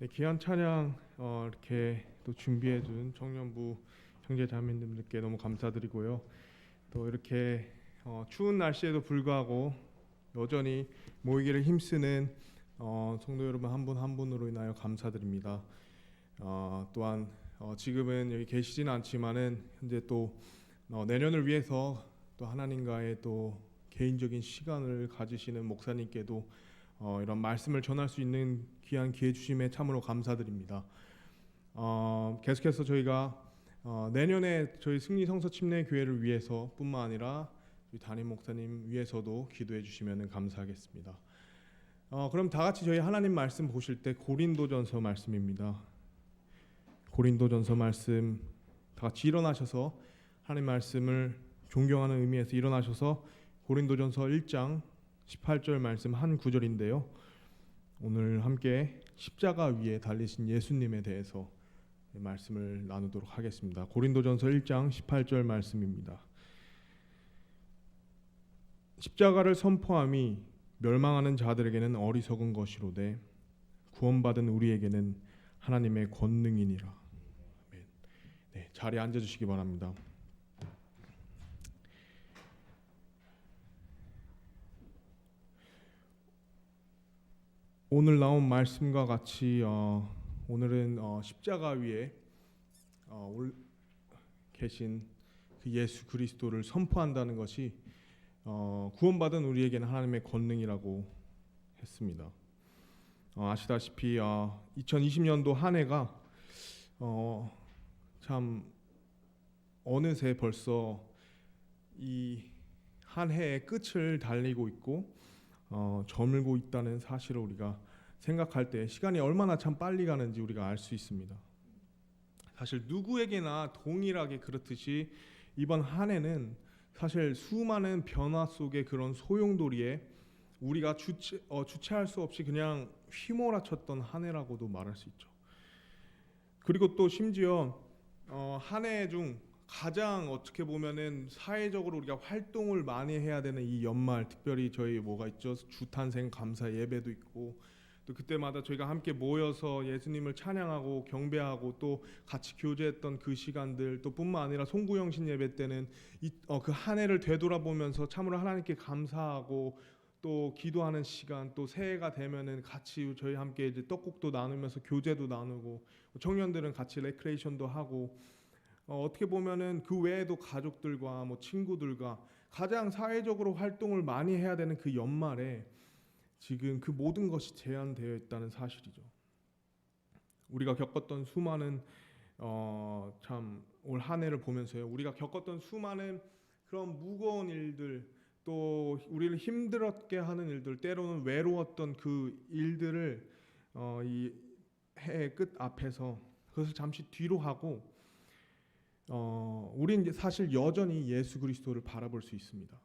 네, 귀한 찬양 이렇게 또 준비해준 청년부 형제 자매님들께 너무 감사드리고요. 또 이렇게 추운 날씨에도 불구하고 여전히 모이기를 힘쓰는 성도 여러분 한 분 한 분으로 인하여 감사드립니다. 또한 지금은 여기 계시지는 않지만은 현재 또 내년을 위해서 또 하나님과의 또 개인적인 시간을 가지시는 목사님께도 이런 말씀을 전할 수 있는 귀한 기회 주심에 참으로 감사드립니다. 계속해서 저희가 내년에 저희 승리 성서 침례 교회를 위해서뿐만 아니라 저희 담임 목사님 위해서도 기도해 주시면 감사하겠습니다. 그럼 다 같이 저희 하나님 말씀 보실 때 고린도전서 말씀입니다. 고린도전서 말씀 다 같이 일어나셔서 하나님 말씀을 존경하는 의미에서 일어나셔서 고린도전서 1장 18절 말씀 한 구절인데요. 오늘 함께 십자가 위에 달리신 예수님에 대해서 말씀을 나누도록 하겠습니다. 고린도전서 1장 18절 말씀입니다. 십자가를 선포함이 멸망하는 자들에게는 어리석은 것이로되 구원받은 우리에게는 하나님의 권능이니라. 아멘. 네, 자리에 앉아주시기 바랍니다. 오늘 나온 말씀과 같이 오늘은 십자가 위에 계신 그 예수 그리스도를 선포한다는 것이 구원받은 우리에게는 하나님의 권능이라고 했습니다. 아시다시피 2020년도 한 해가 참 어느새 벌써 이 한 해의 끝을 달리고 있고 저물고 있다는 사실을 우리가 생각할 때 시간이 얼마나 참 빨리 가는지 우리가 알 수 있습니다. 사실 누구에게나 동일하게 그렇듯이 이번 한 해는 사실 수많은 변화 속의 그런 소용돌이에 우리가 주체할 수 없이 그냥 휘몰아쳤던 한 해라고도 말할 수 있죠. 그리고 또 심지어 한 해 중 가장 어떻게 보면은 사회적으로 우리가 활동을 많이 해야 되는 이 연말, 특별히 저희 뭐가 있죠? 주탄생 감사 예배도 있고, 또 그때마다 저희가 함께 모여서 예수님을 찬양하고 경배하고 또 같이 교제했던 그 시간들, 또 뿐만 아니라 송구영신 예배 때는 그 한 해를 되돌아보면서 참으로 하나님께 감사하고 또 기도하는 시간, 또 새해가 되면은 같이 저희 함께 이제 떡국도 나누면서 교제도 나누고, 청년들은 같이 레크레이션도 하고, 어떻게 보면은 그 외에도 가족들과 뭐 친구들과 가장 사회적으로 활동을 많이 해야 되는 그 연말에 지금 그 모든 것이 제한되어 있다는 사실이죠. 우리가 겪었던 수많은 참 올 한 해를 보면서요, 우리가 겪었던 수많은 그런 무거운 일들, 또 우리를 힘들었게 하는 일들, 때로는 외로웠던 그 일들을 이 해의 끝 앞에서 그것을 잠시 뒤로 하고 우린 사실 여전히 예수 그리스도를 바라볼 수 있습니다.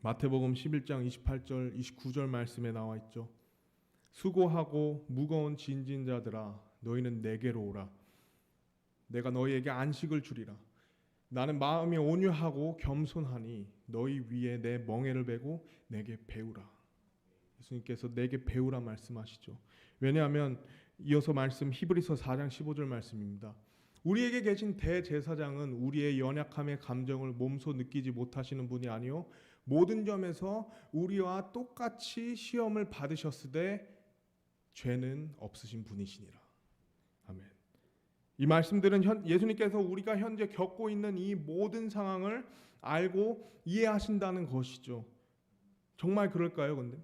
마태복음 11장 28절 29절 말씀에 나와 있죠. 수고하고 무거운 짐진 자들아 너희는 내게로 오라. 내가 너희에게 안식을 주리라. 나는 마음이 온유하고 겸손하니 너희 위에 내 멍에를 베고 내게 배우라. 예수님께서 내게 배우라 말씀하시죠. 왜냐하면 이어서 말씀 히브리서 4장 15절 말씀입니다. 우리에게 계신 대제사장은 우리의 연약함의 감정을 몸소 느끼지 못하시는 분이 아니요 모든 점에서 우리와 똑같이 시험을 받으셨으되 죄는 없으신 분이시니라. 아멘. 이 말씀들은 예수님께서 우리가 현재 겪고 있는 이 모든 상황을 알고 이해하신다는 것이죠. 정말 그럴까요? 근데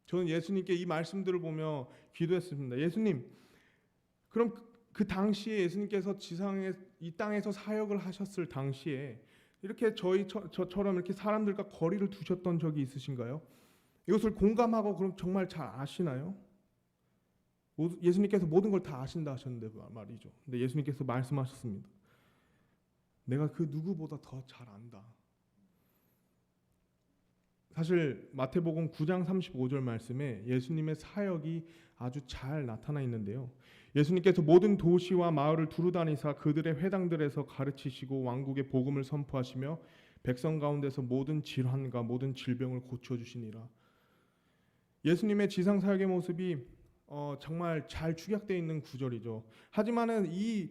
저는 예수님께 이 말씀들을 보며 기도했습니다. 예수님, 그럼 그 당시에 예수님께서 이 땅에서 사역을 하셨을 당시에 이렇게 저처럼 이렇게 사람들과 거리를 두셨던 적이 있으신가요? 이것을 공감하고 그럼 정말 잘 아시나요? 예수님께서 모든 걸 다 아신다 하셨는데 말이죠. 근데 예수님께서 말씀하셨습니다. 내가 그 누구보다 더 잘 안다. 사실 마태복음 9장 35절 말씀에 예수님의 사역이 아주 잘 나타나 있는데요. 예수님께서 모든 도시와 마을을 두루다니사 그들의 회당들에서 가르치시고 왕국의 복음을 선포하시며 백성 가운데서 모든 질환과 모든 질병을 고쳐주시니라. 예수님의 지상 사역의 모습이 정말 잘 축약되어 있는 구절이죠. 하지만은 이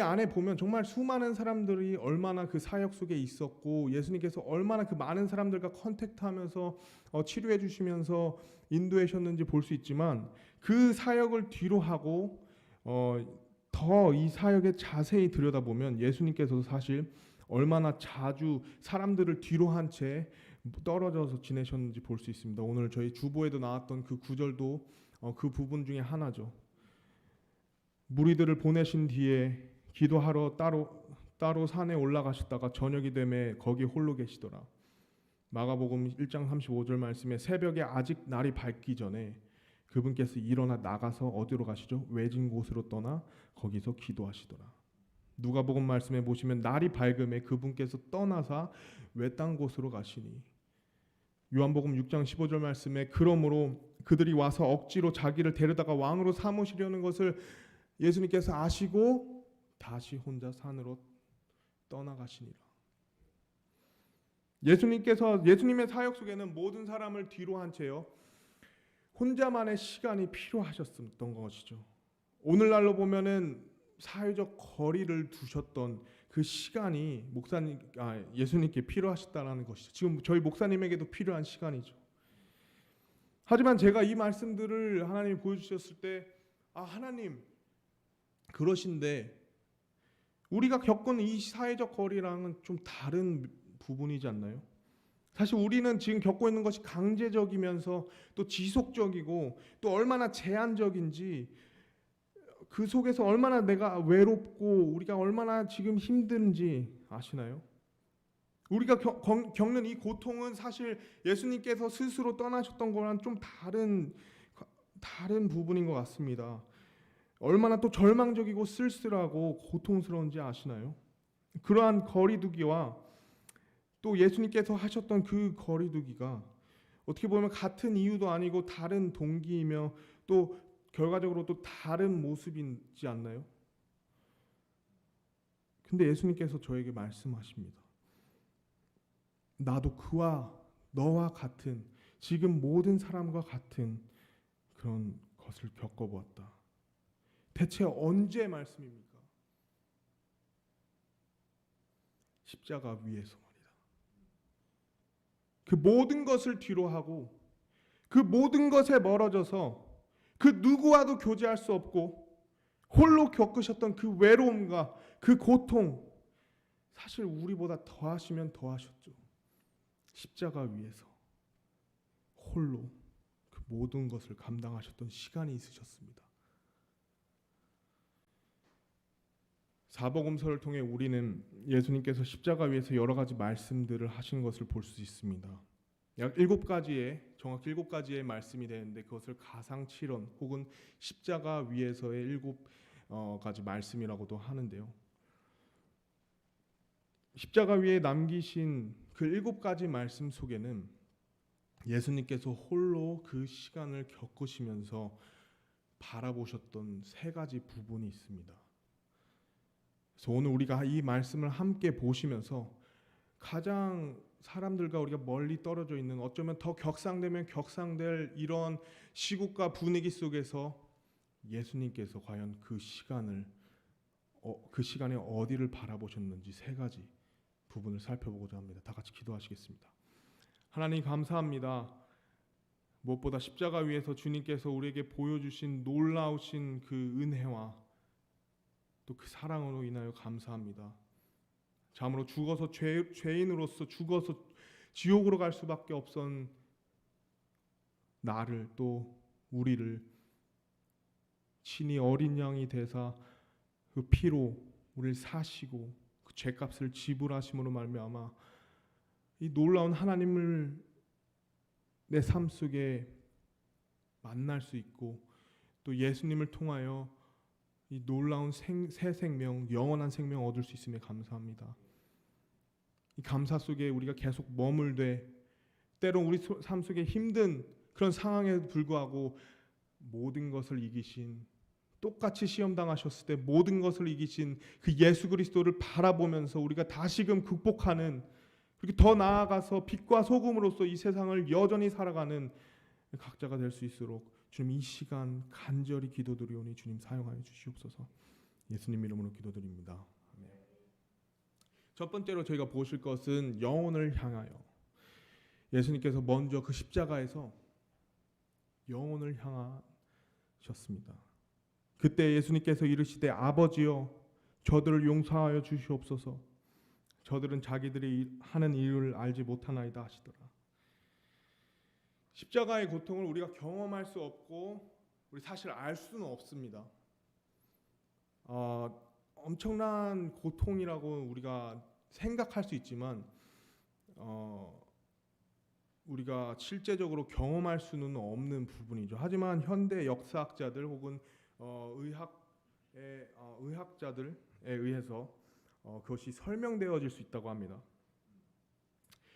안에 보면 정말 수많은 사람들이 얼마나 그 사역 속에 있었고 예수님께서 얼마나 그 많은 사람들과 컨택트하면서 치료해 주시면서 인도해 셨는지 볼 수 있지만 그 사역을 뒤로 하고 더 이 사역에 자세히 들여다보면 예수님께서도 사실 얼마나 자주 사람들을 뒤로 한 채 떨어져서 지내셨는지 볼 수 있습니다. 오늘 저희 주보에도 나왔던 그 구절도 그 부분 중에 하나죠. 무리들을 보내신 뒤에 기도하러 따로 산에 올라가셨다가 저녁이 되매 거기 홀로 계시더라. 마가복음 1장 35절 말씀에 새벽에 아직 날이 밝기 전에 그분께서 일어나 나가서 어디로 가시죠? 외진 곳으로 떠나 거기서 기도하시더라. 누가복음 말씀에 보시면 날이 밝음에 그분께서 떠나사 외딴 곳으로 가시니. 요한복음 6장 15절 말씀에 그러므로 그들이 와서 억지로 자기를 데려다가 왕으로 삼으시려는 것을 예수님께서 아시고 다시 혼자 산으로 떠나가시니라. 예수님의 사역 속에는 모든 사람을 뒤로 한 채요 혼자만의 시간이 필요하셨던 것이죠. 오늘날로 보면은 사회적 거리를 두셨던 그 시간이 예수님께 필요하셨다는 것이죠. 지금 저희 목사님에게도 필요한 시간이죠. 하지만 제가 이 말씀들을 하나님이 보여주셨을 때 하나님 그러신데 우리가 겪은 이 사회적 거리랑은 좀 다른 부분이지 않나요? 사실 우리는 지금 겪고 있는 것이 강제적이면서 또 지속적이고 또 얼마나 제한적인지 그 속에서 얼마나 내가 외롭고 우리가 얼마나 지금 힘든지 아시나요? 우리가 겪는 이 고통은 사실 예수님께서 스스로 떠나셨던 거랑 좀 다른 부분인 것 같습니다. 얼마나 또 절망적이고 쓸쓸하고 고통스러운지 아시나요? 그러한 거리두기와 또 예수님께서 하셨던 그 거리두기가 어떻게 보면 같은 이유도 아니고 다른 동기이며 또 결과적으로 또 다른 모습이지 않나요? 근데 예수님께서 저에게 말씀하십니다. 나도 너와 같은 지금 모든 사람과 같은 그런 것을 겪어보았다. 대체 언제 말씀입니까? 십자가 위에서 말이다. 그 모든 것을 뒤로 하고 그 모든 것에 멀어져서 그 누구와도 교제할 수 없고 홀로 겪으셨던 그 외로움과 그 고통 사실 우리보다 더하시면 더하셨죠. 십자가 위에서 홀로 그 모든 것을 감당하셨던 시간이 있으셨습니다. 사복음서를 통해 우리는 예수님께서 십자가 위에서 여러 가지 말씀들을 하신 것을 볼 수 있습니다. 약 정확히 7가지의 말씀이 되는데 그것을 가상칠언 혹은 십자가 위에서의 7가지 말씀이라고도 하는데요. 십자가 위에 남기신 그 7가지 말씀 속에는 예수님께서 홀로 그 시간을 겪으시면서 바라보셨던 3가지 부분이 있습니다. 그래서 오늘 우리가 이 말씀을 함께 보시면서 가장 사람들과 우리가 멀리 떨어져 있는 어쩌면 더 격상되면 격상될 이런 시국과 분위기 속에서 예수님께서 과연 그 시간에 어디를 바라보셨는지 3가지 부분을 살펴보고자 합니다. 다 같이 기도하시겠습니다. 하나님 감사합니다. 무엇보다 십자가 위에서 주님께서 우리에게 보여주신 놀라우신 그 은혜와 또 그 사랑으로 인하여 감사합니다. 참으로 죽어서 죄인으로서 죽어서 지옥으로 갈 수밖에 없던 나를 또 우리를 친히 어린 양이 되사 그 피로 우리를 사시고 그 죄값을 지불하심으로 말미암아 이 놀라운 하나님을 내 삶 속에 만날 수 있고 또 예수님을 통하여 이 놀라운 새 생명, 영원한 생명 얻을 수 있음에 감사합니다. 이 감사 속에 우리가 계속 머물되 때론 우리 삶 속에 힘든 그런 상황에 불구하고 모든 것을 이기신 똑같이 시험 당하셨을 때 모든 것을 이기신 그 예수 그리스도를 바라보면서 우리가 다시금 극복하는 그렇게 더 나아가서 빛과 소금으로서 이 세상을 여전히 살아가는 각자가 될 수 있도록 주님 이 시간 간절히 기도드리오니 주님 사용하여 주시옵소서. 예수님 이름으로 기도드립니다. 아멘. 첫 번째로 저희가 보실 것은 영혼을 향하여. 예수님께서 먼저 그 십자가에서 영혼을 향하셨습니다. 그때 예수님께서 이르시되 아버지여 저들을 용서하여 주시옵소서. 저들은 자기들이 하는 일을 알지 못하나이다 하시더라. 십자가의 고통을 우리가 경험할 수 없고 우리 사실 알 수는 없습니다. 엄청난 고통이라고 우리가 생각할 수 있지만 우리가 실제적으로 경험할 수는 없는 부분이죠. 하지만 현대 역사학자들 혹은 의학자들에 의해서 그것이 설명되어질 수 있다고 합니다.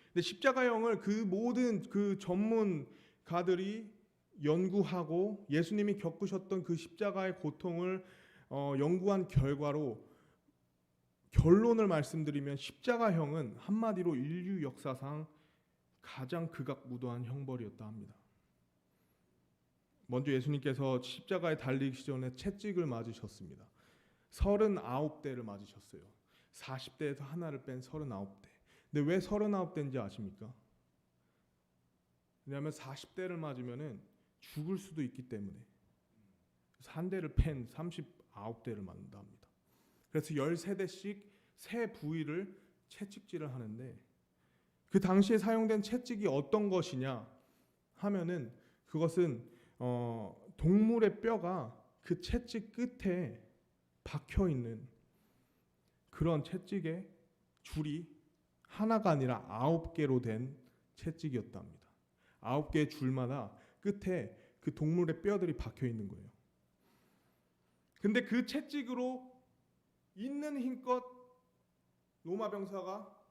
근데 십자가형을 그 모든 그 전문가들이 연구하고 예수님이 겪으셨던 그 십자가의 고통을 연구한 결과로 결론을 말씀드리면 십자가형은 한마디로 인류 역사상 가장 극악무도한 형벌이었다 합니다. 먼저 예수님께서 십자가에 달리기 전에 채찍을 맞으셨습니다. 39대를 맞으셨어요. 40대에서 하나를 뺀 39대. 근데 왜 39대인지 아십니까? 왜냐하면 40대를 맞으면 죽을 수도 있기 때문에 한 대를 뺀 39대를 맞는다 합니다. 그래서 13대씩 세 부위를 채찍질을 하는데 그 당시에 사용된 채찍이 어떤 것이냐 하면은 그것은 동물의 뼈가 그 채찍 끝에 박혀 있는 그런 채찍의 줄이 하나가 아니라 9개로 된 채찍이었다 합니다. 9개의 줄마다 끝에 그 동물의 뼈들이 박혀 있는 거예요. 근데 그 채찍으로 있는 힘껏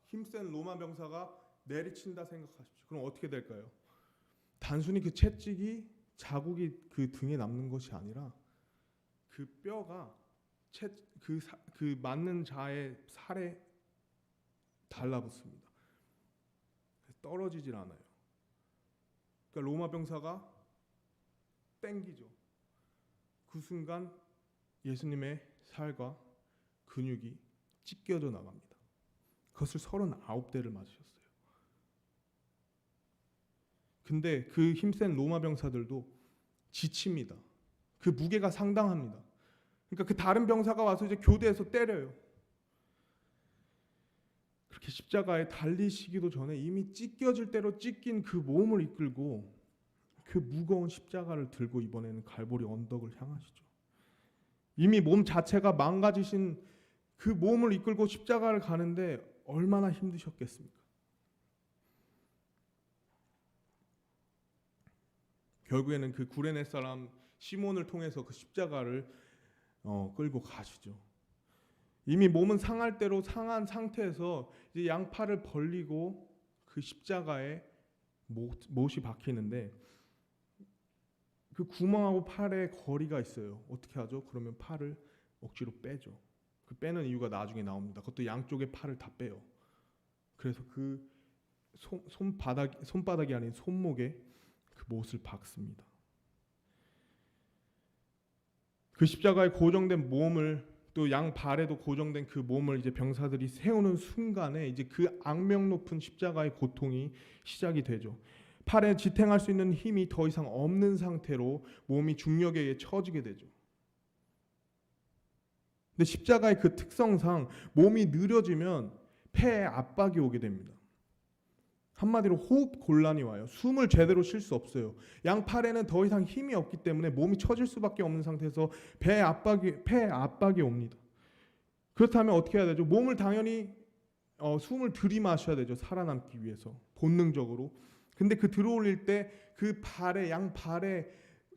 힘센 로마 병사가 내리친다 생각하십시오. 그럼 어떻게 될까요? 단순히 그 채찍이 자국이 그 등에 남는 것이 아니라 그 뼈가 그 맞는 자의 살에 달라붙습니다. 떨어지질 않아요. 그러니까 로마 병사가 땡기죠. 그 순간 예수님의 살과 근육이 찢겨져 나갑니다. 그것을 39대를 맞으셨어요. 근데 그 힘센 로마 병사들도 지칩니다. 그 무게가 상당합니다. 그러니까 그 다른 병사가 와서 이제 교대에서 때려요. 그렇게 십자가에 달리시기도 전에 이미 찢겨질 대로 찢긴 그 몸을 이끌고 그 무거운 십자가를 들고 이번에는 갈보리 언덕을 향하시죠. 이미 몸 자체가 망가지신 그 몸을 이끌고 십자가를 가는데 얼마나 힘드셨겠습니까? 결국에는 그 구레네 사람 시몬을 통해서 그 십자가를 끌고 가시죠. 이미 몸은 상할 대로 상한 상태에서 이제 양팔을 벌리고 그 십자가에 못이 박히는데 그 구멍하고 팔에 거리가 있어요. 어떻게 하죠? 그러면 팔을 억지로 빼죠. 그 빼는 이유가 나중에 나옵니다. 그것도 양쪽의 팔을 다 빼요. 그래서 그 손바닥이 아닌 손목에 그 못을 박습니다. 그 십자가에 고정된 몸을 또 양발에도 고정된 그 몸을 이제 병사들이 세우는 순간에 이제 그 악명 높은 십자가의 고통이 시작이 되죠. 팔에 지탱할 수 있는 힘이 더 이상 없는 상태로 몸이 중력에 의해 처지게 되죠. 근데 십자가의 그 특성상 몸이 느려지면 폐에 압박이 오게 됩니다. 한마디로 호흡 곤란이 와요. 숨을 제대로 쉴 수 없어요. 양팔에는 더 이상 힘이 없기 때문에 몸이 처질 수밖에 없는 상태에서 폐에 압박이 옵니다. 그렇다면 어떻게 해야 되죠? 몸을 당연히 숨을 들이마셔야 되죠. 살아남기 위해서 본능적으로. 근데 그 들어올릴 때 그 양팔에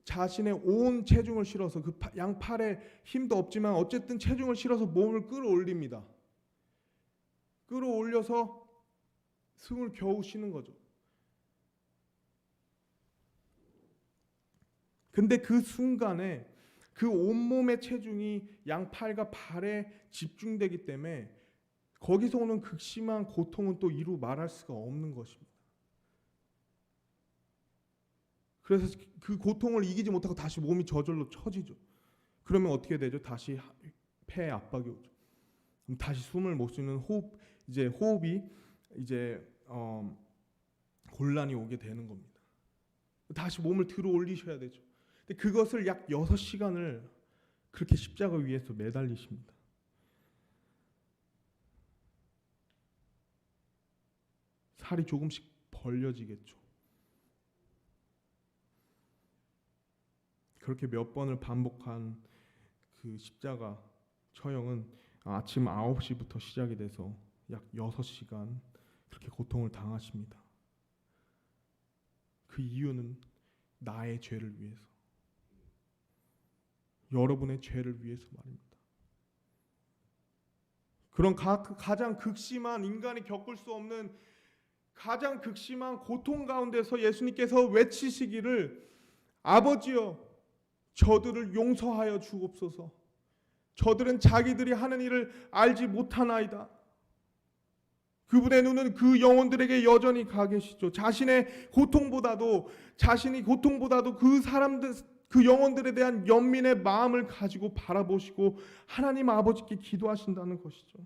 자신의 온 체중을 실어서 그 양팔에 힘도 없지만 어쨌든 체중을 실어서 몸을 끌어올립니다. 끌어올려서 숨을 겨우 쉬는 거죠. 근데 그 순간에 그 온몸의 체중이 양팔과 발에 집중되기 때문에 거기서 오는 극심한 고통은 또 이루 말할 수가 없는 것입니다. 그래서 그 고통을 이기지 못하고 다시 몸이 저절로 처지죠. 그러면 어떻게 되죠? 다시 폐에 압박이 오죠. 다시 숨을 못 쉬는 호흡이 이제 곤란이 오게 되는 겁니다. 다시 몸을 들어 올리셔야 되죠. 근데 그것을 약 6시간을 그렇게 십자가 위에서 매달리십니다. 살이 조금씩 벌려지겠죠. 그렇게 몇 번을 반복한 그 십자가 처형은 아침 9시부터 시작이 돼서 약 6시간 그렇게 고통을 당하십니다. 그 이유는 나의 죄를 위해서, 여러분의 죄를 위해서 말입니다. 그런 가장 극심한, 인간이 겪을 수 없는 가장 극심한 고통 가운데서 예수님께서 외치시기를, 아버지여 저들을 용서하여 주옵소서. 저들은 자기들이 하는 일을 알지 못하나이다. 그분의 눈은 그 영혼들에게 여전히 가 계시죠. 자신이 고통보다도 그 사람들, 그 영혼들에 대한 연민의 마음을 가지고 바라보시고 하나님 아버지께 기도하신다는 것이죠.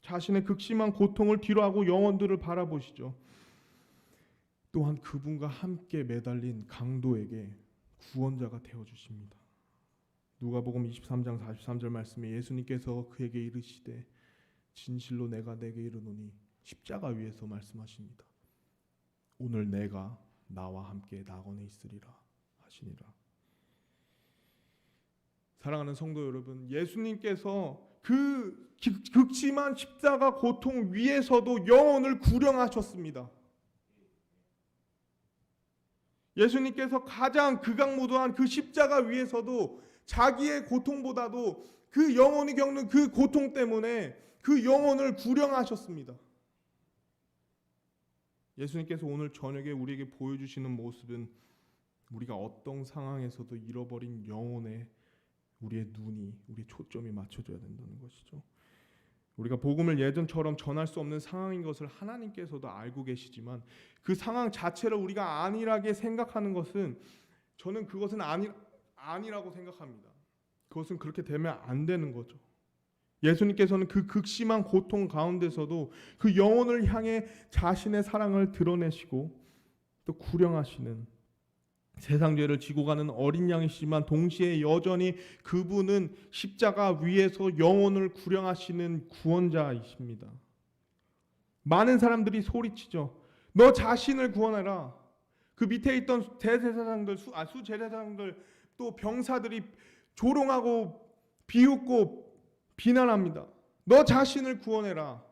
자신의 극심한 고통을 뒤로하고 영혼들을 바라보시죠. 또한 그분과 함께 매달린 강도에게 구원자가 되어주십니다. 누가복음 23장 43절 말씀에 예수님께서 그에게 이르시되 진실로 내가 내게 이르노니, 십자가 위에서 말씀하십니다. 오늘 내가 나와 함께 낙원에 있으리라 하시니라. 사랑하는 성도 여러분, 예수님께서 그 극심한 십자가 고통 위에서도 영혼을 구령하셨습니다. 예수님께서 가장 극악무도한 그 십자가 위에서도 자기의 고통보다도 그 영혼이 겪는 그 고통 때문에 그 영혼을 구령하셨습니다. 예수님께서 오늘 저녁에 우리에게 보여주시는 모습은 우리가 어떤 상황에서도 잃어버린 영혼에 우리의 초점이 맞춰져야 된다는 것이죠. 우리가 복음을 예전처럼 전할 수 없는 상황인 것을 하나님께서도 알고 계시지만 그 상황 자체를 우리가 안일하게 생각하는 것은, 저는 그것은 아니라고 생각합니다. 그것은 그렇게 되면 안 되는 거죠. 예수님께서는 그 극심한 고통 가운데서도 그 영혼을 향해 자신의 사랑을 드러내시고 또 구령하시는, 세상 죄를 지고 가는 어린 양이시지만 동시에 여전히 그분은 십자가 위에서 영혼을 구령하시는 구원자이십니다. 많은 사람들이 소리치죠. 너 자신을 구원해라. 그 밑에 있던 대제사장들, 수제사장들, 또 병사들이 조롱하고 비웃고 비난합니다. 너 자신을 구원해라.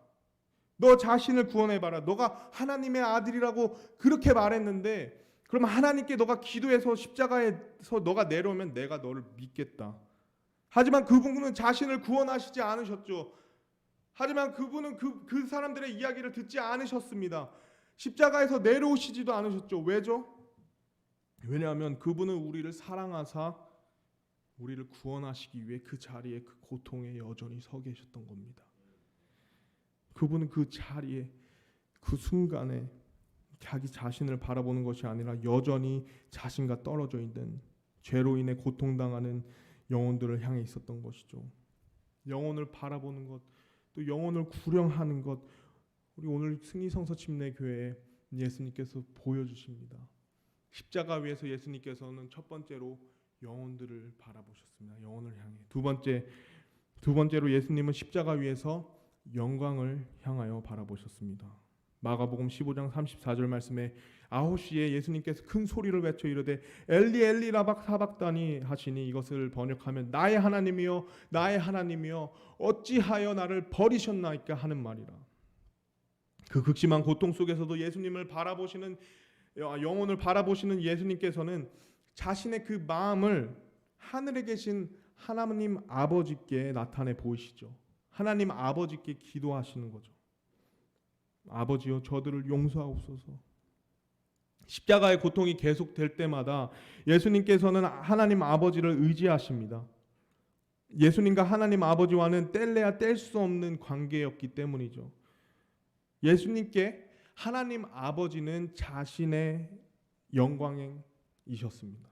너 자신을 구원해봐라. 너가 하나님의 아들이라고 그렇게 말했는데, 그러면 하나님께 너가 기도해서 십자가에서 너가 내려오면 내가 너를 믿겠다. 하지만 그분은 자신을 구원하시지 않으셨죠. 하지만 그분은 그 사람들의 이야기를 듣지 않으셨습니다. 십자가에서 내려오시지도 않으셨죠. 왜죠? 왜냐하면 그분은 우리를 사랑하사 우리를 구원하시기 위해 그 자리에, 그 고통에 여전히 서 계셨던 겁니다. 그분은 그 자리에, 그 순간에 자기 자신을 바라보는 것이 아니라 여전히 자신과 떨어져 있는, 죄로 인해 고통당하는 영혼들을 향해 있었던 것이죠. 영혼을 바라보는 것, 또 영혼을 구령하는 것, 우리 오늘 승리성서 침례교회에 예수님께서 보여주십니다. 십자가 위에서 예수님께서는 첫 번째로 영혼들을 바라보셨습니다. 영혼을 향해. 두 번째로 예수님은 십자가 위에서 영광을 향하여 바라보셨습니다. 마가복음 15장 34절 말씀에 9시에 예수님께서 큰 소리를 외쳐 이르되 엘리 엘리 라박 사박다니 하시니, 이것을 번역하면 나의 하나님이여 나의 하나님이여 어찌하여 나를 버리셨나이까 하는 말이라. 그 극심한 고통 속에서도 예수님을 바라보시는, 영혼을 바라보시는 예수님께서는 자신의 그 마음을 하늘에 계신 하나님 아버지께 나타내 보이시죠. 하나님 아버지께 기도하시는 거죠. 아버지여 저들을 용서하옵소서. 십자가의 고통이 계속될 때마다 예수님께서는 하나님 아버지를 의지하십니다. 예수님과 하나님 아버지와는 뗄래야 뗄 수 없는 관계였기 때문이죠. 예수님께 하나님 아버지는 자신의 영광이셨습니다.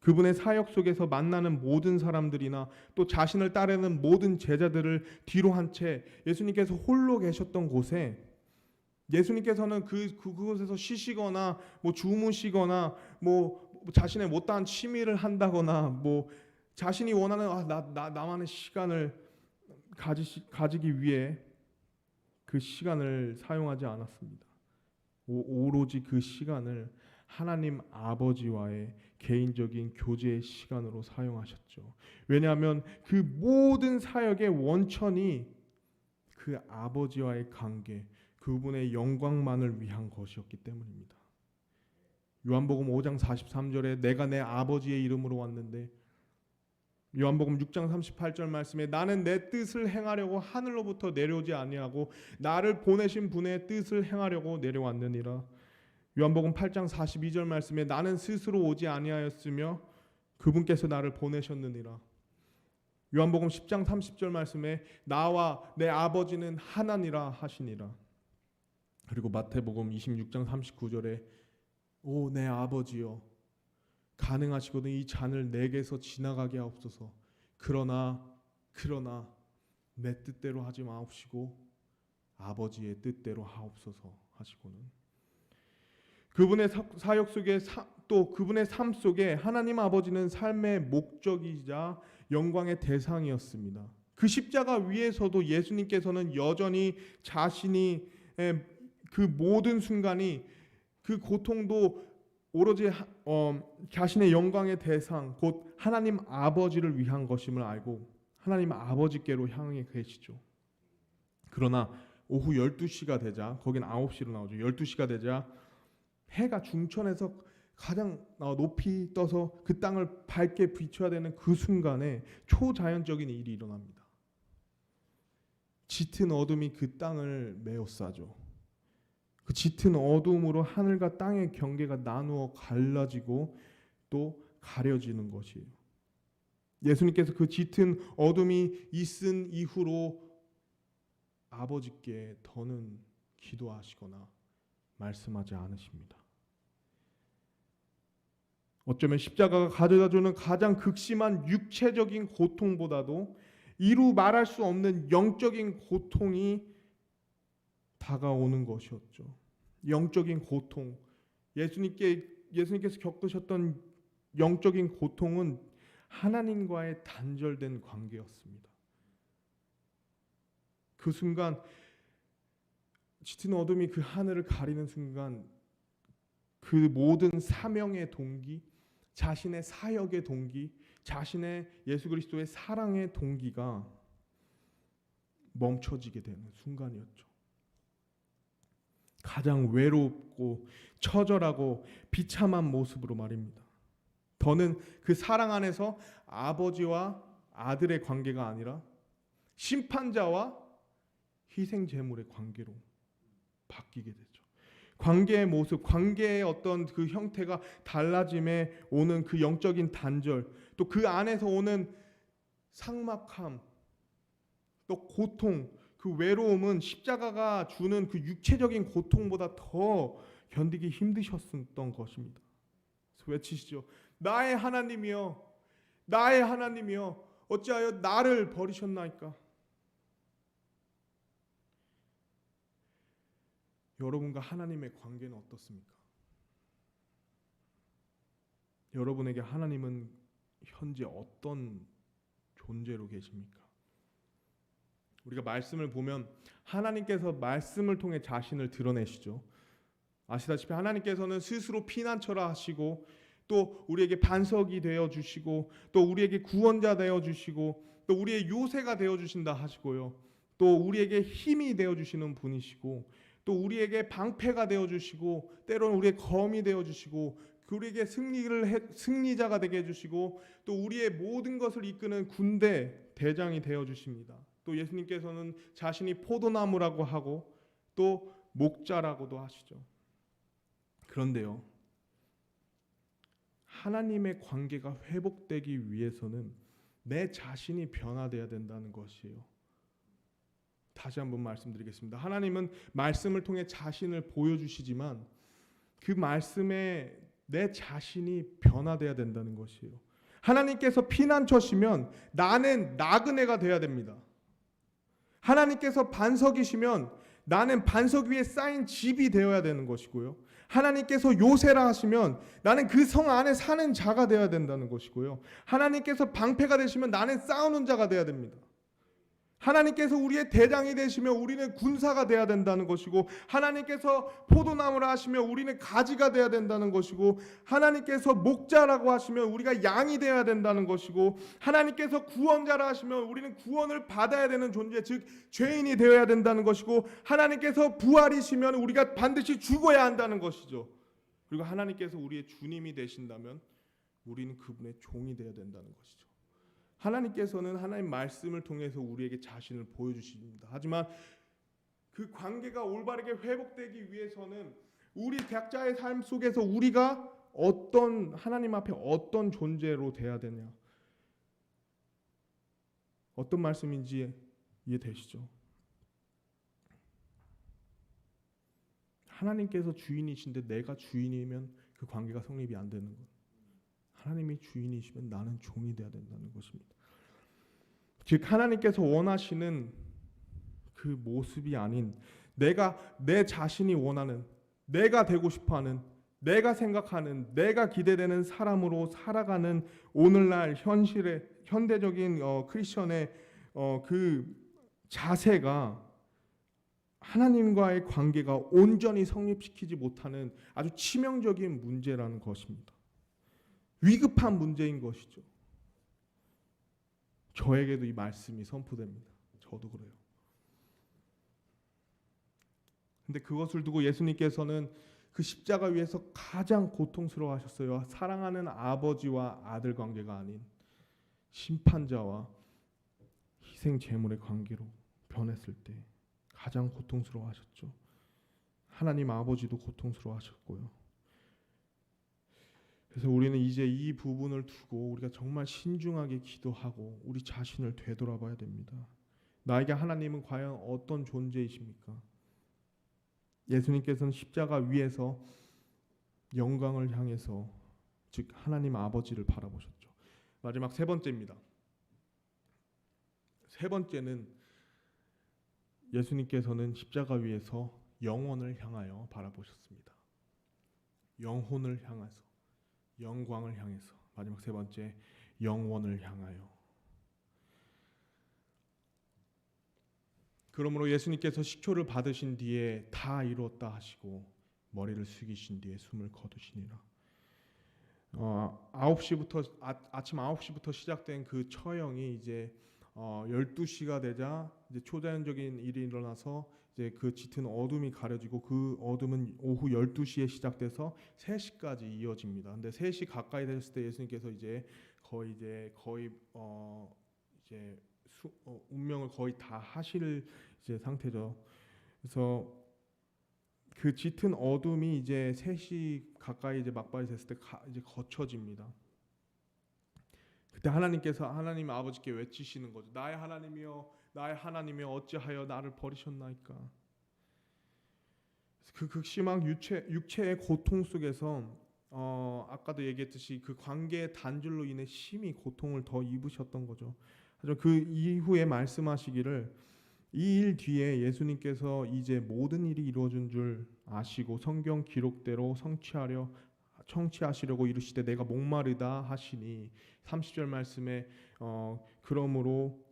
그분의 사역 속에서 만나는 모든 사람들이나 또 자신을 따르는 모든 제자들을 뒤로 한 채 예수님께서 홀로 계셨던 곳에 예수님께서는 그곳에서 쉬시거나 뭐 주무시거나 뭐 자신의 못다한 취미를 한다거나 뭐 자신이 원하는 나만의 시간을 가지기 위해 그 시간을 사용하지 않았습니다. 오로지 그 시간을 하나님 아버지와의 개인적인 교제의 시간으로 사용하셨죠. 왜냐하면 그 모든 사역의 원천이 그 아버지와의 관계, 그분의 영광만을 위한 것이었기 때문입니다. 요한복음 5장 43절에 내가 내 아버지의 이름으로 왔는데, 요한복음 6장 38절 말씀에 나는 내 뜻을 행하려고 하늘로부터 내려오지 아니하고 나를 보내신 분의 뜻을 행하려고 내려왔느니라. 요한복음 8장 42절 말씀에 나는 스스로 오지 아니하였으며 그분께서 나를 보내셨느니라. 요한복음 10장 30절 말씀에 나와 내 아버지는 하나니라 하시니라. 그리고 마태복음 26장 39절에 오 내 아버지여 가능하시거든 이 잔을 내게서 지나가게 하옵소서. 그러나 내 뜻대로 하지 마옵시고 아버지의 뜻대로 하옵소서 하시고는 그분의 사역 속에 또 그분의 삶 속에 하나님 아버지는 삶의 목적이자 영광의 대상이었습니다. 그 십자가 위에서도 예수님께서는 여전히 자신이 그 모든 순간이 그 고통도 오로지 자신의 영광의 대상 곧 하나님 아버지를 위한 것임을 알고 하나님 아버지께로 향해 계시죠. 그러나 오후 12시가 되자, 거긴 9시로 나오죠. 12시가 되자 해가 중천에서 가장 높이 떠서 그 땅을 밝게 비춰야 되는 그 순간에 초자연적인 일이 일어납니다. 짙은 어둠이 그 땅을 메워싸죠. 그 짙은 어둠으로 하늘과 땅의 경계가 나누어 갈라지고 또 가려지는 것이에요. 예수님께서 그 짙은 어둠이 있은 이후로 아버지께 더는 기도하시거나 말씀하지 않으십니다. 어쩌면 십자가가 가져다주는 가장 극심한 육체적인 고통보다도 이루 말할 수 없는 영적인 고통이 다가오는 것이었죠. 영적인 고통, 예수님께서 겪으셨던 영적인 고통은 하나님과의 단절된 관계였습니다. 그 순간 짙은 어둠이 그 하늘을 가리는 순간 그 모든 사명의 동기, 자신의 사역의 동기, 자신의 예수 그리스도의 사랑의 동기가 멈춰지게 되는 순간이었죠. 가장 외롭고 처절하고 비참한 모습으로 말입니다. 더는 그 사랑 안에서 아버지와 아들의 관계가 아니라 심판자와 희생 제물의 관계로 바뀌게 되죠. 관계의 모습, 관계의 어떤 그 형태가 달라짐에 오는 그 영적인 단절, 또 그 안에서 오는 삭막함, 또 고통, 그 외로움은 십자가가 주는 그 육체적인 고통보다 더 견디기 힘드셨던 것입니다. 그래서 외치시죠. 나의 하나님이여, 나의 하나님이여, 어찌하여 나를 버리셨나이까? 여러분과 하나님의 관계는 어떻습니까? 여러분에게 하나님은 현재 어떤 존재로 계십니까? 우리가 말씀을 보면 하나님께서 말씀을 통해 자신을 드러내시죠. 아시다시피 하나님께서는 스스로 피난처라 하시고 또 우리에게 반석이 되어 주시고 또 우리에게 구원자 되어 주시고 또 우리의 요새가 되어 주신다 하시고요. 또 우리에게 힘이 되어 주시는 분이시고 또 우리에게 방패가 되어 주시고 때로는 우리의 검이 되어 주시고 우리에게 승리자가 되게 해 주시고 또 우리의 모든 것을 이끄는 군대 대장이 되어 주십니다. 또 예수님께서는 자신이 포도나무라고 하고 또 목자라고도 하시죠. 그런데요, 하나님의 관계가 회복되기 위해서는 내 자신이 변화되어야 된다는 것이에요. 다시 한번 말씀드리겠습니다. 하나님은 말씀을 통해 자신을 보여주시지만 그 말씀에 내 자신이 변화돼야 된다는 것이에요. 하나님께서 피난처시면 나는 나그네가 돼야 됩니다. 하나님께서 반석이시면 나는 반석 위에 쌓인 집이 되어야 되는 것이고요. 하나님께서 요새라 하시면 나는 그 성 안에 사는 자가 되어야 된다는 것이고요. 하나님께서 방패가 되시면 나는 싸우는 자가 되어야 됩니다. 하나님께서 우리의 대장이 되시며 우리는 군사가 되어야 된다는 것이고, 하나님께서 포도나무라 하시며 우리는 가지가 되어야 된다는 것이고, 하나님께서 목자라고 하시면 우리가 양이 되어야 된다는 것이고, 하나님께서 구원자라 하시면 우리는 구원을 받아야 되는 존재, 즉 죄인이 되어야 된다는 것이고, 하나님께서 부활이시면 우리가 반드시 죽어야 한다는 것이죠. 그리고 하나님께서 우리의 주님이 되신다면 우리는 그분의 종이 되어야 된다는 것이죠. 하나님께서는 하나님 말씀을 통해서 우리에게 자신을 보여주십니다. 하지만 그 관계가 올바르게 회복되기 위해서는 우리 각자의 삶 속에서 우리가 어떤 하나님 앞에 어떤 존재로 돼야 되냐, 어떤 말씀인지 이해되시죠? 하나님께서 주인이신데 내가 주인이면 그 관계가 성립이 안 되는 것. 하나님이 주인이시면 나는 종이 되어야 된다는 것입니다. 즉 하나님께서 원하시는 그 모습이 아닌 내가 내 자신이 원하는, 내가 되고 싶어하는, 내가 생각하는, 내가 기대되는 사람으로 살아가는 오늘날 현실의 현대적인 크리스천의 그 자세가 하나님과의 관계가 온전히 성립시키지 못하는 아주 치명적인 문제라는 것입니다. 위급한 문제인 것이죠. 저에게도 이 말씀이 선포됩니다. 저도 그래요. 근데 그것을 두고 예수님께서는 그 십자가 위에서 가장 고통스러워하셨어요. 사랑하는 아버지와 아들 관계가 아닌 심판자와 희생 제물의 관계로 변했을 때 가장 고통스러워하셨죠. 하나님 아버지도 고통스러워하셨고요. 그래서 우리는 이제 이 부분을 두고 우리가 정말 신중하게 기도하고 우리 자신을 되돌아봐야 됩니다. 나에게 하나님은 과연 어떤 존재이십니까? 예수님께서는 십자가 위에서 영광을 향해서, 즉 하나님 아버지를 바라보셨죠. 마지막 세 번째입니다. 세 번째는 예수님께서는 십자가 위에서 영혼을 향하여 바라보셨습니다. 영혼을 향해서, 영광을 향해서. 마지막 세 번째, 영원을 향하여. 그러므로 예수님께서 식초를 받으신 뒤에 다 이루었다 하시고 머리를 숙이신 뒤에 숨을 거두시니라. 9시부터 아침 9시부터 시작된 그 처형이 이제 12시가 되자 이제 초자연적인 일이 일어나서 이제 그 짙은 어둠이 가려지고 그 어둠은 오후 12시에 시작돼서 3시까지 이어집니다. 근데 3시 가까이 됐을 때 예수님께서 이제 거의 운명을 거의 다 하실 이제 상태죠. 그래서 그 짙은 어둠이 이제 3시 가까이 이제 막바지 됐을 때 이제 거쳐집니다. 그때 하나님께서 하나님 아버지께 외치시는 거죠. 나의 하나님이여, 나의 하나님이여, 어찌하여 나를 버리셨나이까. 그 극심한 육체의 고통 속에서 아까도 얘기했듯이 그 관계의 단절로 인해 심히 고통을 더 입으셨던 거죠. 하지만 그 이후에 말씀하시기를 이 일 뒤에 예수님께서 이제 모든 일이 이루어진 줄 아시고 성경 기록대로 청취하시려고 이르시되 내가 목마르다 하시니 30절 말씀에 그러므로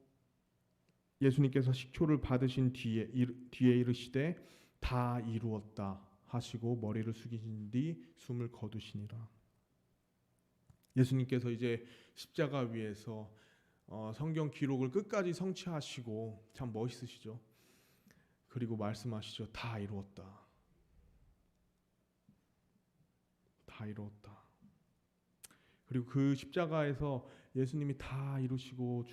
예수님께서 식초를 받으신 뒤에 이르시되 다 이루었다 하시고 머리를 숙이신 뒤 숨을 거두시니라. 예수님께서 이제 십자가 위에서 성경 기록을 끝까지 성취하시고 참 멋있으시죠. 그리고 말씀하시죠. 다 이루었다. 다 이루었다. 그리고 그 십자가에서 예수님이 다 이루시고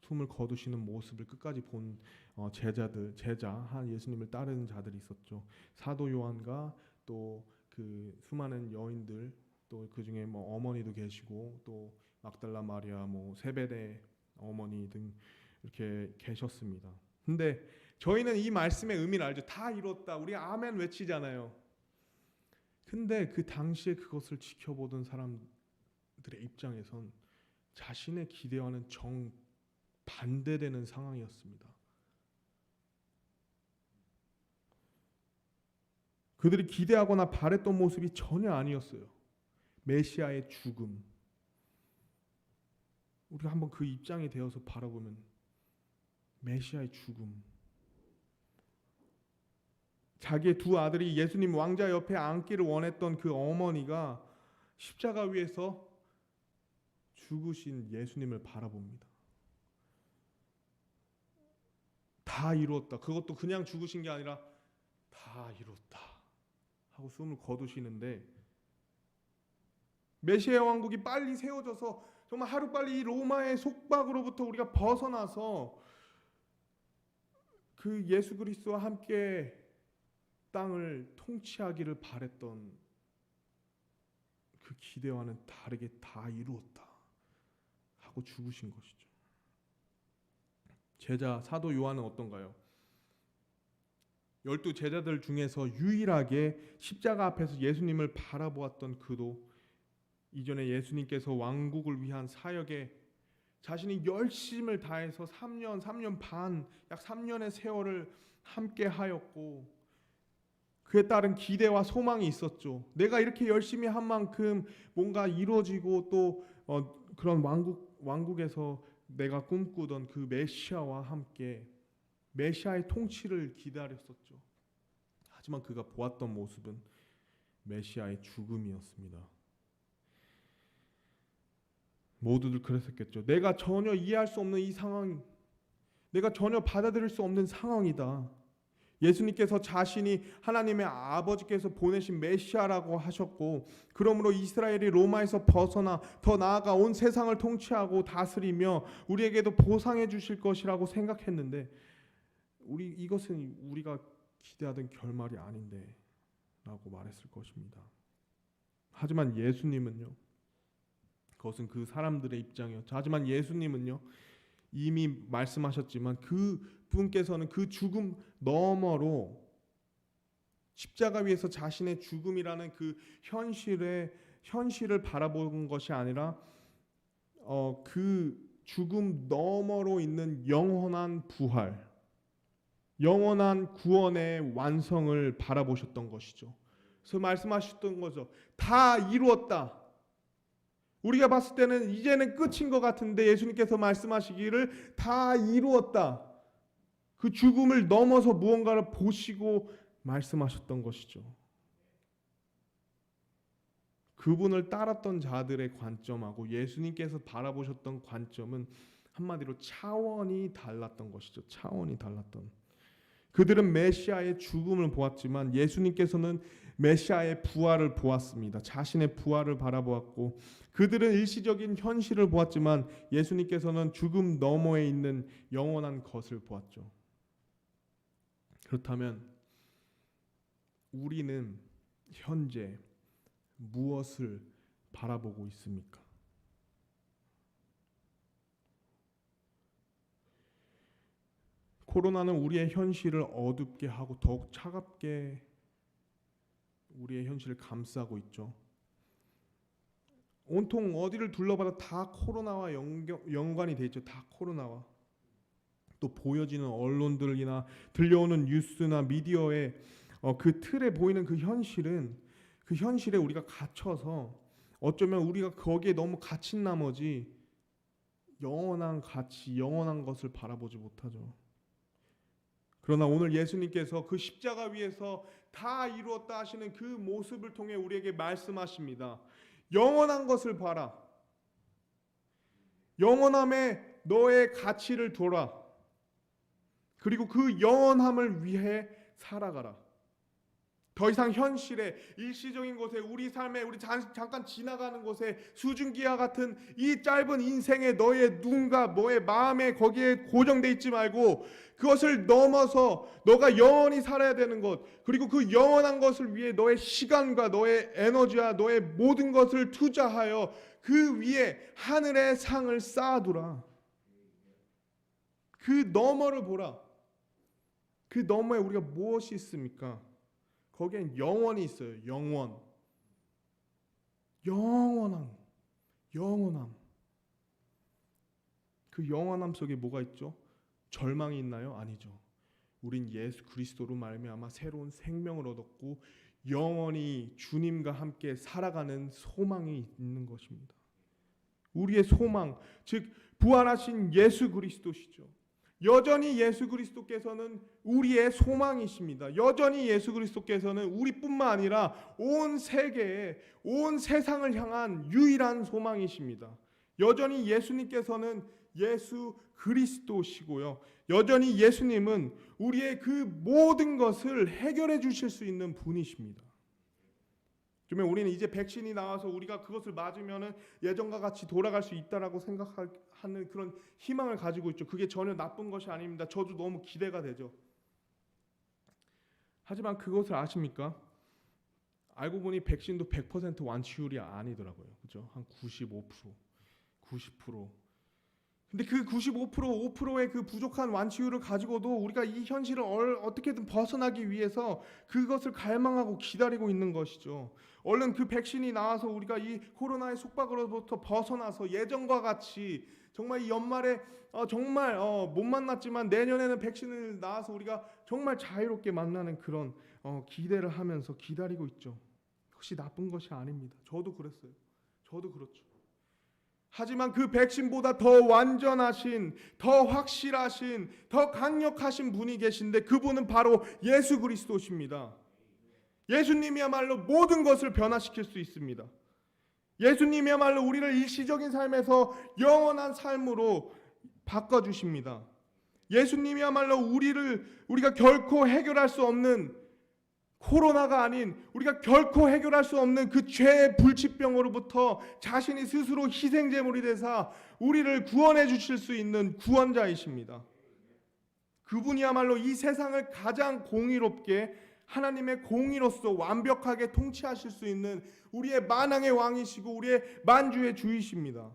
숨을 거두시는 모습을 끝까지 본 제자 예수님을 따르는 자들이 있었죠. 사도 요한과 또 그 수많은 여인들, 또 그 중에 뭐 어머니도 계시고 또 막달라 마리아, 뭐 세베대 어머니 등 이렇게 계셨습니다. 근데 저희는 이 말씀의 의미를 알죠. 다 이뤘다. 우리 아멘 외치잖아요. 근데 그 당시에 그것을 지켜보던 사람들의 입장에선 자신의 기대와는 정반대되는 상황이었습니다. 그들이 기대하거나 바랬던 모습이 전혀 아니었어요. 메시아의 죽음. 우리가 한번 그 입장이 되어서 바라보면 메시아의 죽음. 자기의 두 아들이 예수님 왕자 옆에 앉기를 원했던 그 어머니가 십자가 위에서 죽으신 예수님을 바라봅니다. 다 이루었다. 그것도 그냥 죽으신 게 아니라 다 이루었다 하고 숨을 거두시는데, 메시아 왕국이 빨리 세워져서 정말 하루빨리 이 로마의 속박으로부터 우리가 벗어나서 그 예수 그리스도와 함께 땅을 통치하기를 바랬던 그 기대와는 다르게 다 이루었다 하고 죽으신 것이죠. 제자 사도 요한은 어떤가요? 12 제자들 중에서 유일하게 십자가 앞에서 예수님을 바라보았던 그도 이전에 예수님께서 왕국을 위한 사역에 자신이 열심을 다해서 3년 반, 약 3년의 세월을 함께 하였고, 그에 따른 기대와 소망이 있었죠. 내가 이렇게 열심히 한 만큼 뭔가 이루어지고 또 그런 왕국에서 내가 꿈꾸던 그 메시아와 함께 메시아의 통치를 기다렸었죠. 하지만 그가 보았던 모습은 메시아의 죽음이었습니다. 모두들 그랬었겠죠. 내가 전혀 이해할 수 없는 이 상황, 내가 전혀 받아들일 수 없는 상황이다. 예수님께서 자신이 하나님의 아버지께서 보내신 메시아라고 하셨고, 그러므로 이스라엘이 로마에서 벗어나 더 나아가 온 세상을 통치하고 다스리며 우리에게도 보상해 주실 것이라고 생각했는데, 이것은 우리가 기대하던 결말이 아닌데 라고 말했을 것입니다. 하지만 예수님은요, 그것은 그 사람들의 입장이었죠. 하지만 예수님은요, 이미 말씀하셨지만 그 분께서는 그 죽음 너머로 십자가 위에서 자신의 죽음이라는 그 현실을 바라본 것이 아니라 그 죽음 너머로 있는 영원한 부활, 영원한 구원의 완성을 바라보셨던 것이죠. 그래서 말씀하셨던 거죠. 다 이루었다. 우리가 봤을 때는 이제는 끝인 것 같은데 예수님께서 말씀하시기를 다 이루었다. 그 죽음을 넘어서 무언가를 보시고 말씀하셨던 것이죠. 그분을 따랐던 자들의 관점하고 예수님께서 바라보셨던 관점은 한마디로 차원이 달랐던 것이죠. 차원이 달랐던. 그들은 메시아의 죽음을 보았지만 예수님께서는 메시아의 부활을 보았습니다. 자신의 부활을 바라보았고, 그들은 일시적인 현실을 보았지만 예수님께서는 죽음 너머에 있는 영원한 것을 보았죠. 그렇다면 우리는 현재 무엇을 바라보고 있습니까? 코로나는 우리의 현실을 어둡게 하고 더욱 차갑게 우리의 현실을 감싸고 있죠. 온통 어디를 둘러봐도 다 코로나와 연관이 돼 있죠. 다 코로나와. 또 보여지는 언론들이나 들려오는 뉴스나 미디어의 그 틀에 보이는 그 현실은, 그 현실에 우리가 갇혀서 어쩌면 우리가 거기에 너무 갇힌 나머지 영원한 가치, 영원한 것을 바라보지 못하죠. 그러나 오늘 예수님께서 그 십자가 위에서 다 이루었다 하시는 그 모습을 통해 우리에게 말씀하십니다. 영원한 것을 봐라. 영원함에 너의 가치를 둬라. 그리고 그 영원함을 위해 살아가라. 더 이상 현실에, 일시적인 곳에, 우리 삶에, 우리 잠깐 지나가는 곳에 수증기와 같은 이 짧은 인생에 너의 눈과 너의 마음에 거기에 고정돼 있지 말고 그것을 넘어서 너가 영원히 살아야 되는 것, 그리고 그 영원한 것을 위해 너의 시간과 너의 에너지와 너의 모든 것을 투자하여 그 위에 하늘의 상을 쌓아두라. 그 너머를 보라. 그 너머에 우리가 무엇이 있습니까? 거기엔 영원이 있어요. 영원. 영원함. 영원함. 그 영원함 속에 뭐가 있죠? 절망이 있나요? 아니죠. 우린 예수 그리스도로 말미암아 새로운 생명을 얻었고 영원히 주님과 함께 살아가는 소망이 있는 것입니다. 우리의 소망, 즉 부활하신 예수 그리스도시죠. 여전히 예수 그리스도께서는 우리의 소망이십니다. 여전히 예수 그리스도께서는 우리뿐만 아니라 온 세계에, 온 세상을 향한 유일한 소망이십니다. 여전히 예수님께서는 예수 그리스도시고요. 여전히 예수님은 우리의 그 모든 것을 해결해 주실 수 있는 분이십니다. 그러면 우리는 이제 백신이 나와서 우리가 그것을 맞으면은 예전과 같이 돌아갈 수 있다라고 생각하는 그런 희망을 가지고 있죠. 그게 전혀 나쁜 것이 아닙니다. 저도 너무 기대가 되죠. 하지만 그것을 아십니까? 알고 보니 백신도 100% 완치율이 아니더라고요. 그죠? 한 95%, 90%. 근데 그 95%, 5%의 그 부족한 완치율을 가지고도 우리가 이 현실을 어떻게든 벗어나기 위해서 그것을 갈망하고 기다리고 있는 것이죠. 얼른 그 백신이 나와서 우리가 이 코로나의 속박으로부터 벗어나서 예전과 같이 정말 이 연말에 정말 못 만났지만 내년에는 백신을 나와서 우리가 정말 자유롭게 만나는 그런 기대를 하면서 기다리고 있죠. 그것이 나쁜 것이 아닙니다. 저도 그랬어요. 저도 그렇죠. 하지만 그 백신보다 더 완전하신, 더 확실하신, 더 강력하신 분이 계신데 그분은 바로 예수 그리스도십니다. 예수님이야말로 모든 것을 변화시킬 수 있습니다. 예수님이야말로 우리를 일시적인 삶에서 영원한 삶으로 바꿔주십니다. 예수님이야말로 우리가 결코 해결할 수 없는 코로나가 아닌 우리가 결코 해결할 수 없는 그 죄의 불치병으로부터 자신이 스스로 희생제물이 되사 우리를 구원해 주실 수 있는 구원자이십니다. 그분이야말로 이 세상을 가장 공의롭게 하나님의 공의로서 완벽하게 통치하실 수 있는 우리의 만왕의 왕이시고 우리의 만주의 주이십니다.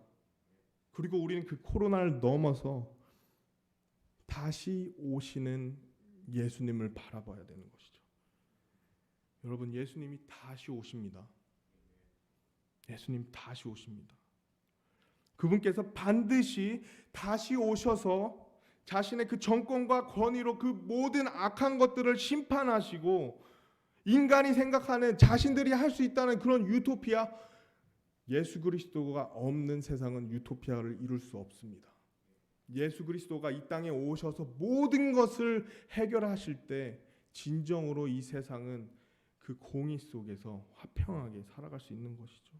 그리고 우리는 그 코로나를 넘어서 다시 오시는 예수님을 바라봐야 되는 것이죠. 여러분, 예수님이 다시 오십니다. 예수님 다시 오십니다. 그분께서 반드시 다시 오셔서 자신의 그 정권과 권위로 그 모든 악한 것들을 심판하시고 인간이 생각하는 자신들이 할 수 있다는 그런 유토피아, 예수 그리스도가 없는 세상은 유토피아를 이룰 수 없습니다. 예수 그리스도가 이 땅에 오셔서 모든 것을 해결하실 때 진정으로 이 세상은 그 공의 속에서 화평하게 살아갈 수 있는 것이죠.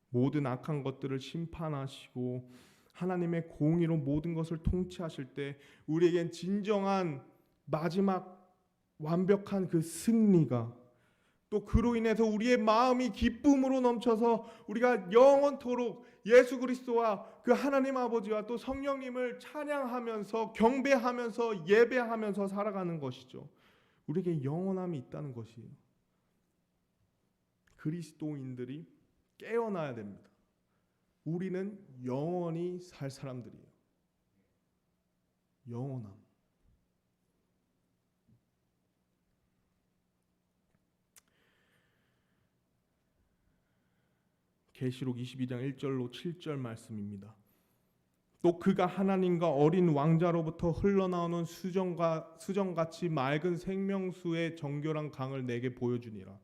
모든 악한 것들을 심판하시고 하나님의 공의로 모든 것을 통치하실 때 우리에겐 진정한 마지막 완벽한 그 승리가, 또 그로 인해서 우리의 마음이 기쁨으로 넘쳐서 우리가 영원토록 예수 그리스도와 그 하나님 아버지와 또 성령님을 찬양하면서 경배하면서 예배하면서 살아가는 것이죠. 우리에게 영원함이 있다는 것이에요. 그리스도인들이 깨어나야 됩니다. 우리는 영원히 살 사람들이에요. 영원함. 계시록 22장 1절로 7절 말씀입니다. 또 그가 하나님과 어린 왕자로부터 흘러나오는 수정같이 맑은 생명수의 정결한 강을 내게 보여주니라.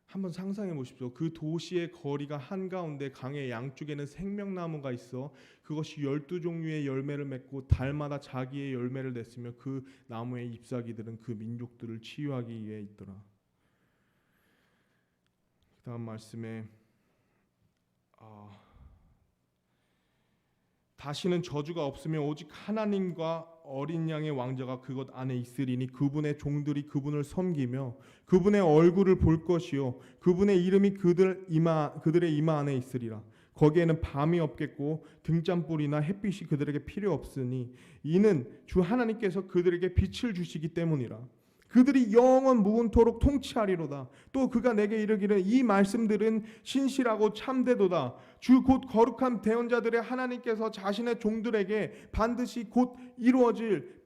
한번 상상해 보십시오. 그 도시의 거리가 한가운데 강의 양쪽에는 생명나무가 있어 그것이 12종류의 열매를 맺고 달마다 자기의 열매를 냈으며 그 나무의 잎사귀들은 그 민족들을 치유하기 위해 있더라. 그 다음 말씀에 다시는 저주가 없으며 오직 하나님과 어린 양의 왕자가 그것 안에 있으리니 그분의 종들이 그분을 섬기며 그분의 얼굴을 볼 것이요 그분의 이름이 그들의 이마 안에 있으리라. 거기에는 밤이 없겠고 등잔불이나 햇빛이 그들에게 필요 없으니 이는 주 하나님께서 그들에게 빛을 주시기 때문이라. 그들이 영원 무은토록 통치하리로다. 또 그가 내게 이르기를 이 말씀들은 신실하고 참되도다. 주 곧 거룩한 대언자들의 하나님께서 자신의 종들에게 반드시 곧 이루어질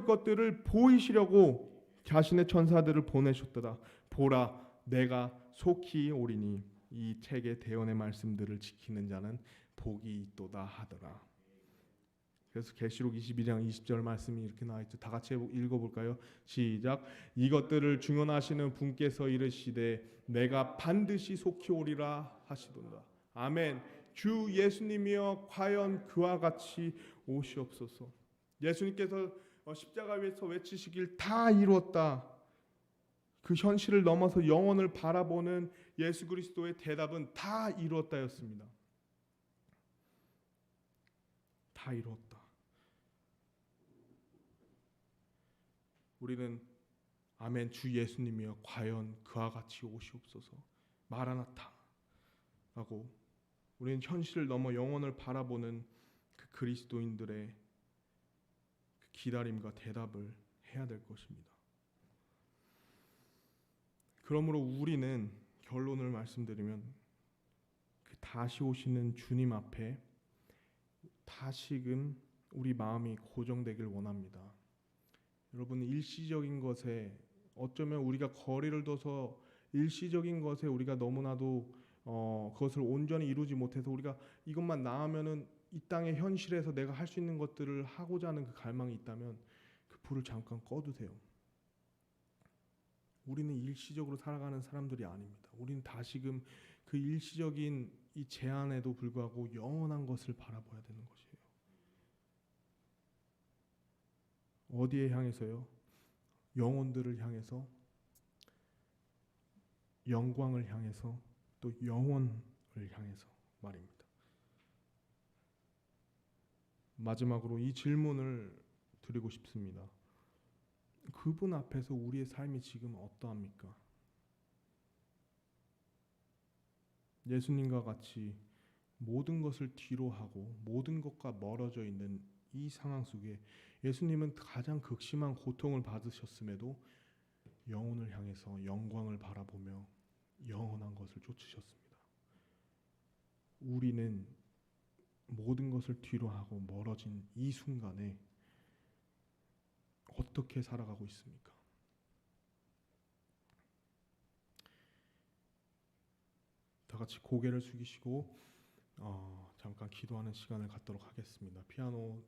것들을 보이시려고 자신의 천사들을 보내셨도다. 보라, 내가 속히 오리니 이 책의 대언의 말씀들을 지키는 자는 복이 있도다 하더라. 그래서 계시록 22장 20절 말씀이 이렇게 나와 있죠. 다 같이 읽어볼까요? 시작. 이것들을 증언하시는 분께서 이르시되 내가 반드시 속히 오리라 하시도다. 아멘. 주 예수님이여 과연 그와 같이 오시옵소서. 예수님께서 십자가 위에서 외치시길 다 이루었다. 그 현실을 넘어서 영원을 바라보는 예수 그리스도의 대답은 다 이루었다였습니다. 다 이루었다. 우리는 아멘 주 예수님이여 과연 그와 같이 오시옵소서 마라나타 라고 우리는 현실을 넘어 영원을 바라보는 그 그리스도인들의 그 기다림과 대답을 해야 될 것입니다. 그러므로 우리는 결론을 말씀드리면 그 다시 오시는 주님 앞에 다시금 우리 마음이 고정되길 원합니다. 여러분, 일시적인 것에 어쩌면 우리가 거리를 둬서 일시적인 것에 우리가 너무나도 그것을 온전히 이루지 못해서 우리가 이것만 나으면은 이 땅의 현실에서 내가 할 수 있는 것들을 하고자 하는 그 갈망이 있다면 그 불을 잠깐 꺼두세요. 우리는 일시적으로 살아가는 사람들이 아닙니다. 우리는 다시금 그 일시적인 이 제한에도 불구하고 영원한 것을 바라봐야 되는 것이에요. 어디에 향해서요? 영혼들을 향해서, 영광을 향해서, 또 영혼을 향해서 말입니다. 마지막으로 이 질문을 드리고 싶습니다. 그분 앞에서 우리의 삶이 지금 어떠합니까? 예수님과 같이 모든 것을 뒤로 하고 모든 것과 멀어져 있는 이 상황 속에 예수님은 가장 극심한 고통을 받으셨음에도 영혼을 향해서 영광을 바라보며 영원한 것을 쫓으셨습니다. 우리는 모든 것을 뒤로 하고 멀어진 이 순간에 어떻게 살아가고 있습니까? 다 같이 고개를 숙이시고 잠깐 기도하는 시간을 갖도록 하겠습니다. 피아노